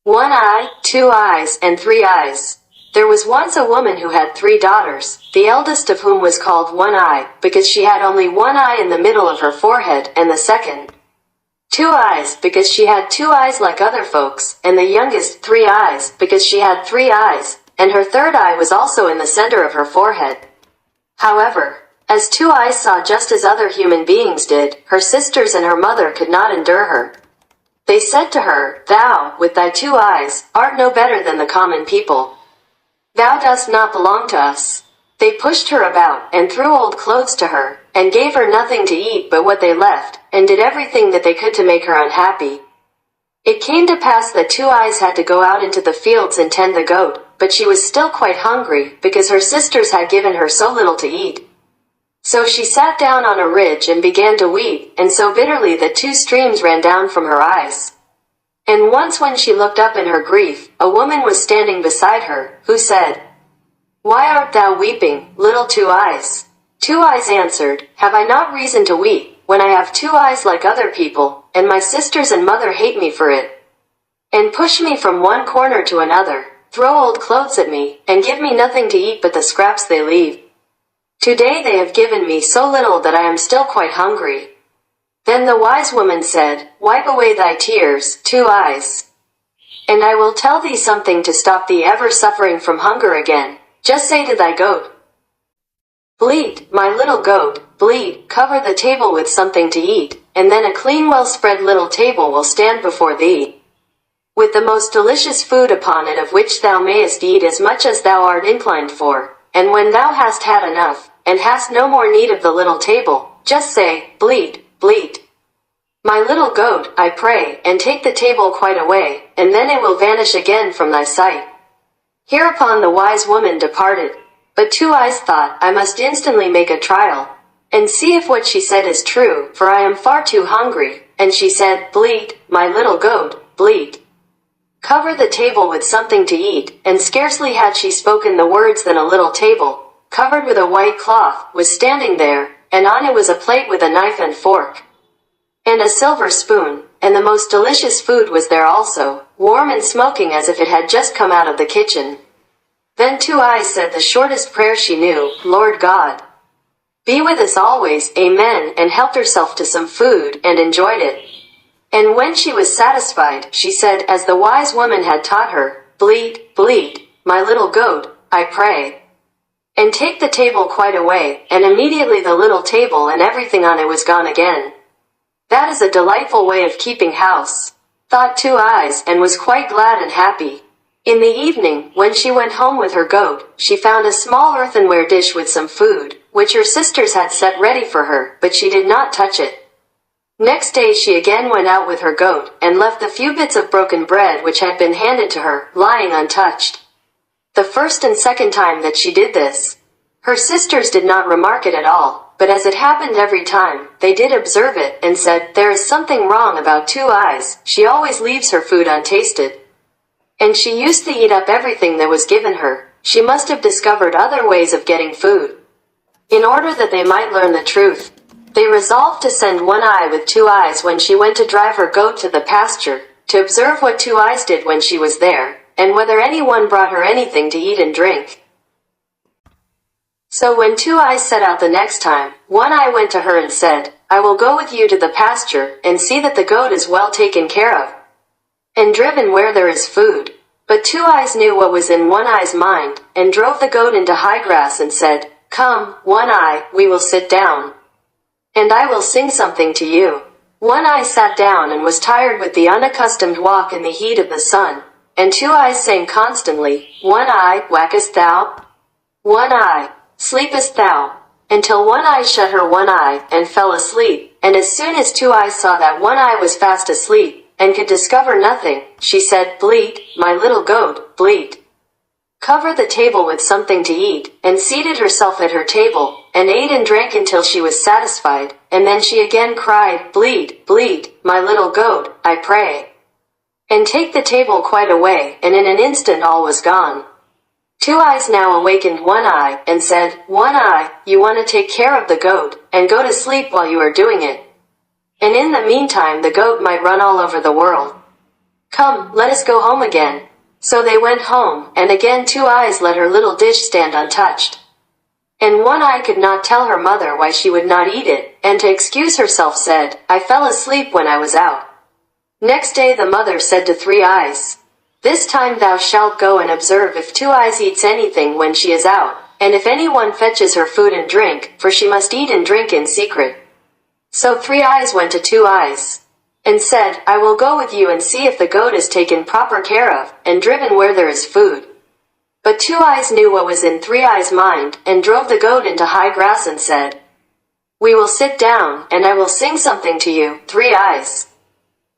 One eye, two eyes, and three eyes. There was once a woman who had three daughters, the eldest of whom was called One Eye, because she had only one eye in the middle of her forehead, and the second, Two Eyes, because she had two eyes like other folks, and the youngest, Three Eyes, because she had three eyes, and her third eye was also in the center of her forehead. However, as Two Eyes saw just as other human beings did, her sisters and her mother could not endure her. They said to her, "Thou, with thy two eyes, art no better than the common people. Thou dost not belong to us." They pushed her about, and threw old clothes to her, and gave her nothing to eat but what they left, and did everything that they could to make her unhappy. It came to pass that Two Eyes had to go out into the fields and tend the goat, but she was still quite hungry, because her sisters had given her so little to eat. So she sat down on a ridge and began to weep, and so bitterly that two streams ran down from her eyes. And once when she looked up in her grief, a woman was standing beside her, who said, "Why art thou weeping, little Two Eyes?" Two Eyes answered, "Have I not reason to weep, when I have two eyes like other people, and my sisters and mother hate me for it, and push me from one corner to another, throw old clothes at me, and give me nothing to eat but the scraps they leave? Today they have given me so little that I am still quite hungry." Then the wise woman said, "Wipe away thy tears, Two Eyes, and I will tell thee something to stop thee ever suffering from hunger again. Just say to thy goat, 'Bleat, my little goat, bleat, cover the table with something to eat, and then a clean well-spread little table will stand before thee, with the most delicious food upon it, of which thou mayest eat as much as thou art inclined for, and when thou hast had enough, and hast no more need of the little table, just say, Bleat, bleat, my little goat, I pray, and take the table quite away, and then it will vanish again from thy sight.'" Hereupon the wise woman departed. But Two Eyes thought, "I must instantly make a trial, and see if what she said is true, for I am far too hungry." And she said, "Bleat, my little goat, bleat, cover the table with something to eat." And scarcely had she spoken the words than a little table, covered with a white cloth, was standing there, and on it was a plate with a knife and fork, and a silver spoon, and the most delicious food was there also, warm and smoking as if it had just come out of the kitchen. Then Two Eyes said the shortest prayer she knew, "Lord God, be with us always, amen," and helped herself to some food, and enjoyed it. And when she was satisfied, she said, as the wise woman had taught her, "Bleat, bleat, my little goat, I pray, and take the table quite away," and immediately the little table and everything on it was gone again. "That is a delightful way of keeping house," thought Two Eyes, and was quite glad and happy. In the evening, when she went home with her goat, she found a small earthenware dish with some food, which her sisters had set ready for her, but she did not touch it. Next day she again went out with her goat, and left the few bits of broken bread which had been handed to her, lying untouched. The first and second time that she did this, her sisters did not remark it at all, but as it happened every time, they did observe it, and said, "There is something wrong about Two Eyes, she always leaves her food untasted. And she used to eat up everything that was given her. She must have discovered other ways of getting food." In order that they might learn the truth, they resolved to send One Eye with Two Eyes when she went to drive her goat to the pasture, to observe what Two Eyes did when she was there, and whether anyone brought her anything to eat and drink. So when Two Eyes set out the next time, One Eye went to her and said, "I will go with you to the pasture, and see that the goat is well taken care of, and driven where there is food." But Two Eyes knew what was in One Eye's mind, and drove the goat into high grass and said, "Come, One Eye, we will sit down, and I will sing something to you." One Eye sat down and was tired with the unaccustomed walk in the heat of the sun, and Two Eyes sang constantly, "One Eye, wackest thou? One Eye, sleepest thou?" Until One Eye shut her one eye, and fell asleep, and as soon as Two Eyes saw that One Eye was fast asleep, and could discover nothing, she said, "Bleat, my little goat, bleat, cover the table with something to eat," and seated herself at her table, and ate and drank until she was satisfied, and then she again cried, "Bleat, bleat, my little goat, I pray, and take the table quite away," and in an instant all was gone. Two Eyes now awakened One Eye, and said, "One Eye, you want to take care of the goat, and go to sleep while you are doing it, and in the meantime the goat might run all over the world." Come, let us go home again. So they went home, and again Two Eyes let her little dish stand untouched. And One Eye could not tell her mother why she would not eat it, and to excuse herself said, I fell asleep when I was out. Next day the mother said to Three Eyes, This time thou shalt go and observe if Two Eyes eats anything when she is out, and if anyone fetches her food and drink, for she must eat and drink in secret. So Three Eyes went to Two Eyes, and said, I will go with you and see if the goat is taken proper care of, and driven where there is food. But Two Eyes knew what was in Three Eyes' mind, and drove the goat into high grass and said, We will sit down, and I will sing something to you, Three Eyes.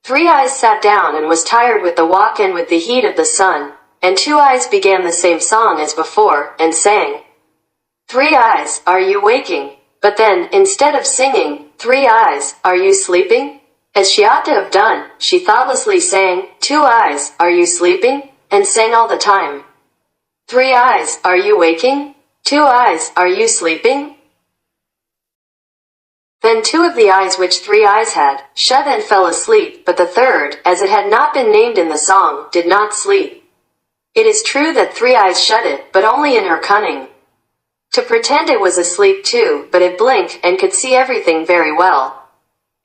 Three Eyes sat down and was tired with the walk and with the heat of the sun, and Two Eyes began the same song as before, and sang. Three Eyes, are you waking? But then, instead of singing, Three Eyes, are you sleeping? As she ought to have done, she thoughtlessly sang, Two Eyes, are you sleeping? And sang all the time. Three Eyes, are you waking? Two Eyes, are you sleeping? Then two of the eyes which Three Eyes had, shut and fell asleep, but the third, as it had not been named in the song, did not sleep. It is true that Three Eyes shut it, but only in her cunning. To pretend it was asleep too, but it blinked, and could see everything very well.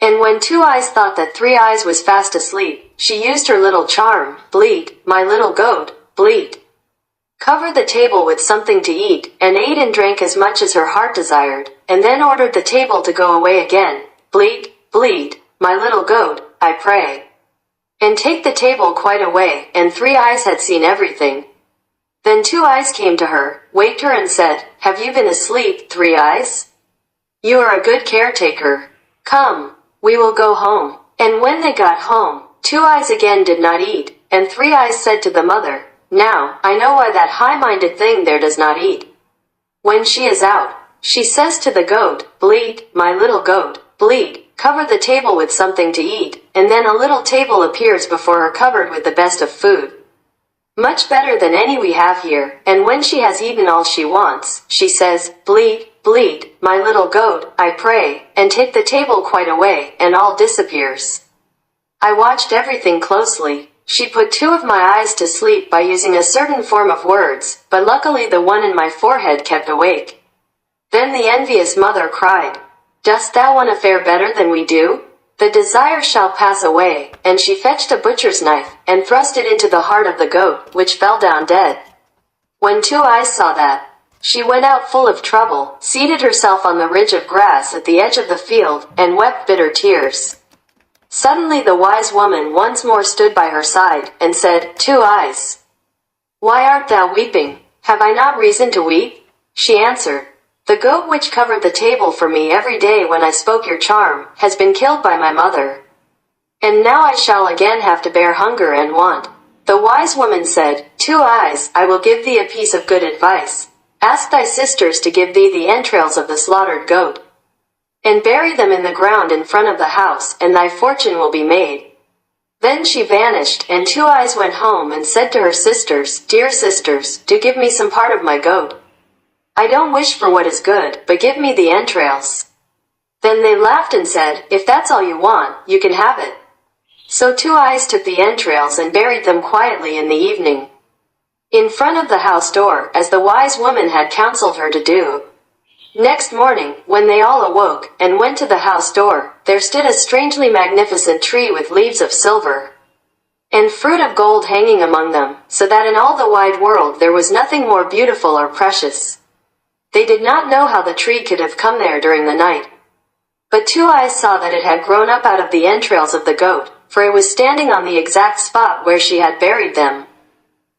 And when Two Eyes thought that Three Eyes was fast asleep, she used her little charm, bleat, my little goat, bleat. Covered the table with something to eat, and ate and drank as much as her heart desired, and then ordered the table to go away again, bleat, bleat, my little goat, I pray. And take the table quite away, and Three Eyes had seen everything. Then Two Eyes came to her, waked her and said, Have you been asleep, Three Eyes? You are a good caretaker. Come, we will go home. And when they got home, Two Eyes again did not eat, and Three Eyes said to the mother, Now, I know why that high-minded thing there does not eat. When she is out, she says to the goat, Bleat, my little goat, bleat, cover the table with something to eat, and then a little table appears before her covered with the best of food. Much better than any we have here, and when she has eaten all she wants, she says, Bleat, bleat, my little goat, I pray, and take the table quite away, and all disappears. I watched everything closely. She put two of my eyes to sleep by using a certain form of words, but luckily the one in my forehead kept awake. Then the envious mother cried, Dost thou want a fare better than we do? The desire shall pass away, and she fetched a butcher's knife, and thrust it into the heart of the goat, which fell down dead. When Two Eyes saw that, she went out full of trouble, seated herself on the ridge of grass at the edge of the field, and wept bitter tears. Suddenly the wise woman once more stood by her side, and said, Two Eyes, why art thou weeping? Have I not reason to weep? She answered, The goat which covered the table for me every day when I spoke your charm, has been killed by my mother. And now I shall again have to bear hunger and want. The wise woman said, Two Eyes, I will give thee a piece of good advice. Ask thy sisters to give thee the entrails of the slaughtered goat, and bury them in the ground in front of the house, and thy fortune will be made. Then she vanished, and Two Eyes went home and said to her sisters, Dear sisters, do give me some part of my goat. I don't wish for what is good, but give me the entrails. Then they laughed and said, If that's all you want, you can have it. So Two Eyes took the entrails and buried them quietly in the evening, in front of the house door, as the wise woman had counseled her to do. Next morning, when they all awoke, and went to the house door, there stood a strangely magnificent tree with leaves of silver, and fruit of gold hanging among them, so that in all the wide world there was nothing more beautiful or precious. They did not know how the tree could have come there during the night. But Two Eyes saw that it had grown up out of the entrails of the goat, for it was standing on the exact spot where she had buried them.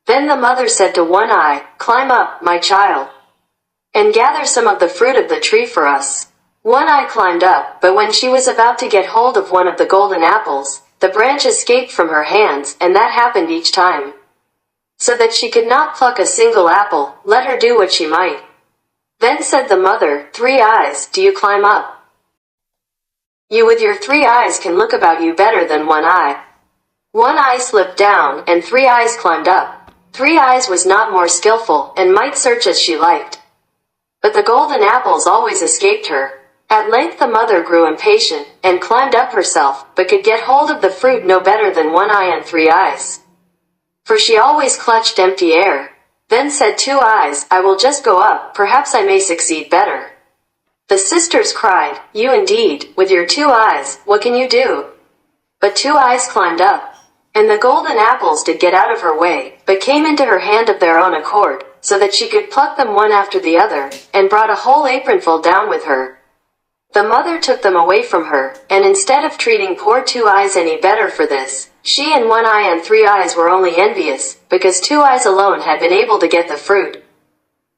Then the mother said to One Eye, Climb up, my child, and gather some of the fruit of the tree for us. One Eye climbed up, but when she was about to get hold of one of the golden apples, the branch escaped from her hands, and that happened each time, so that she could not pluck a single apple, let her do what she might. Then said the mother, Three Eyes, do you climb up? You with your 3 eyes can look about you better than One Eye. One Eye slipped down, and 3 eyes climbed up. 3 eyes was not more skillful, and might search as she liked. But the golden apples always escaped her, At length the mother grew impatient, and climbed up herself, but could get hold of the fruit no better than One Eye and Three Eyes. For she always clutched empty air. Then said Two Eyes, I will just go up, perhaps I may succeed better. The sisters cried, You indeed, with your 2 eyes, what can you do? But Two Eyes climbed up, and the golden apples did get out of her way, but came into her hand of their own accord, so that she could pluck them one after the other, and brought a whole apronful down with her. The mother took them away from her, and instead of treating poor Two Eyes any better for this, she and One Eye and Three Eyes were only envious, because Two Eyes alone had been able to get the fruit.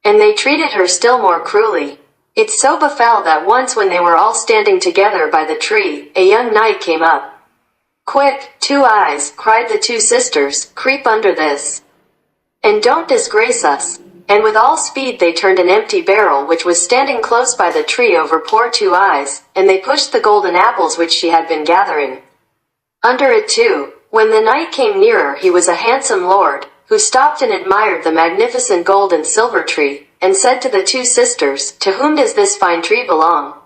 And they treated her still more cruelly. It so befell that once when they were all standing together by the tree, a young knight came up. Quick, Two Eyes, cried the 2 sisters, creep under this. And don't disgrace us. And with all speed they turned an empty barrel which was standing close by the tree over poor Two Eyes, and they pushed the golden apples which she had been gathering under it too. When the knight came nearer he was a handsome lord, who stopped and admired the magnificent gold and silver tree, and said to the 2 sisters, To whom does this fine tree belong?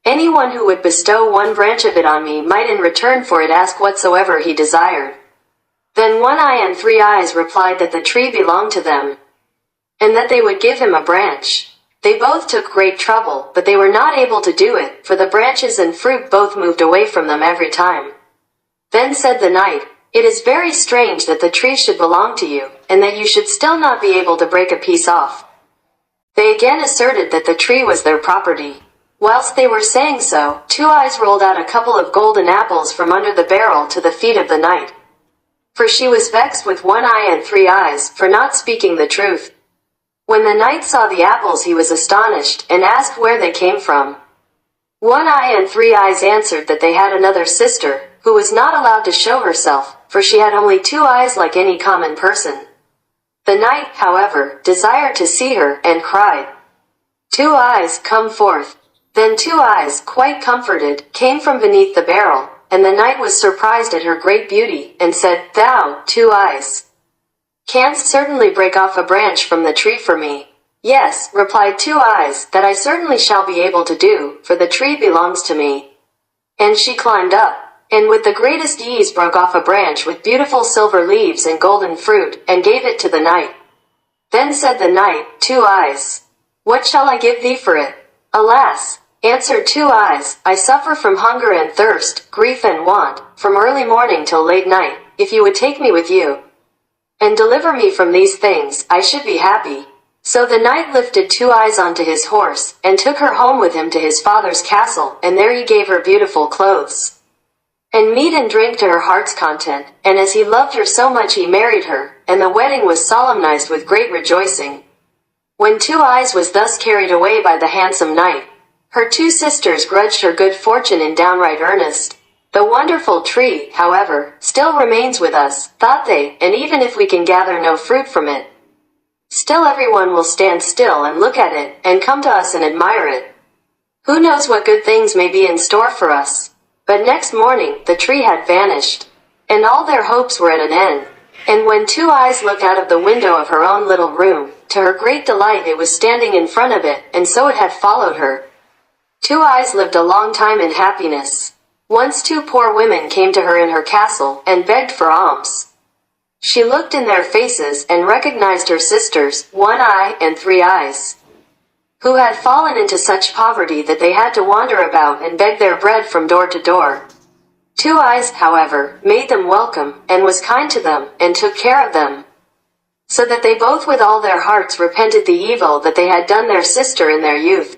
Anyone who would bestow one branch of it on me might in return for it ask whatsoever he desired. Then One Eye and Three Eyes replied that the tree belonged to them, and that they would give him a branch. They both took great trouble, but they were not able to do it, for the branches and fruit both moved away from them every time. Then said the knight, It is very strange that the tree should belong to you, and that you should still not be able to break a piece off. They again asserted that the tree was their property. Whilst they were saying so, Two Eyes rolled out a couple of golden apples from under the barrel to the feet of the knight. For she was vexed with One Eye and Three Eyes for not speaking the truth. When the knight saw the apples he was astonished, and asked where they came from. One Eye and Three Eyes answered that they had another sister, who was not allowed to show herself, for she had only 2 eyes like any common person. The knight, however, desired to see her, and cried, Two Eyes, come forth. Then Two Eyes, quite comforted, came from beneath the barrel, and the knight was surprised at her great beauty, and said, Thou, Two Eyes, canst certainly break off a branch from the tree for me. Yes, replied Two Eyes, that I certainly shall be able to do, for the tree belongs to me. And she climbed up, and with the greatest ease broke off a branch with beautiful silver leaves and golden fruit, and gave it to the knight. Then said the knight, Two Eyes, what shall I give thee for it? Alas, answered Two Eyes, I suffer from hunger and thirst, grief and want, from early morning till late night. If you would take me with you, and deliver me from these things, I should be happy. So the knight lifted Two Eyes onto his horse, and took her home with him to his father's castle, and there he gave her beautiful clothes, and meat and drink to her heart's content, and as he loved her so much he married her, and the wedding was solemnized with great rejoicing. When Two Eyes was thus carried away by the handsome knight, her 2 sisters grudged her good fortune in downright earnest. The wonderful tree, however, still remains with us, thought they, and even if we can gather no fruit from it, still everyone will stand still and look at it, and come to us and admire it. Who knows what good things may be in store for us? But next morning, the tree had vanished, and all their hopes were at an end. And when Two Eyes looked out of the window of her own little room, to her great delight it was standing in front of it, and so it had followed her. Two Eyes lived a long time in happiness. Once 2 poor women came to her in her castle, and begged for alms. She looked in their faces, and recognized her sisters, One Eye and Three Eyes, who had fallen into such poverty that they had to wander about and beg their bread from door to door. Two Eyes, however, made them welcome, and was kind to them, and took care of them, so that they both with all their hearts repented the evil that they had done their sister in their youth.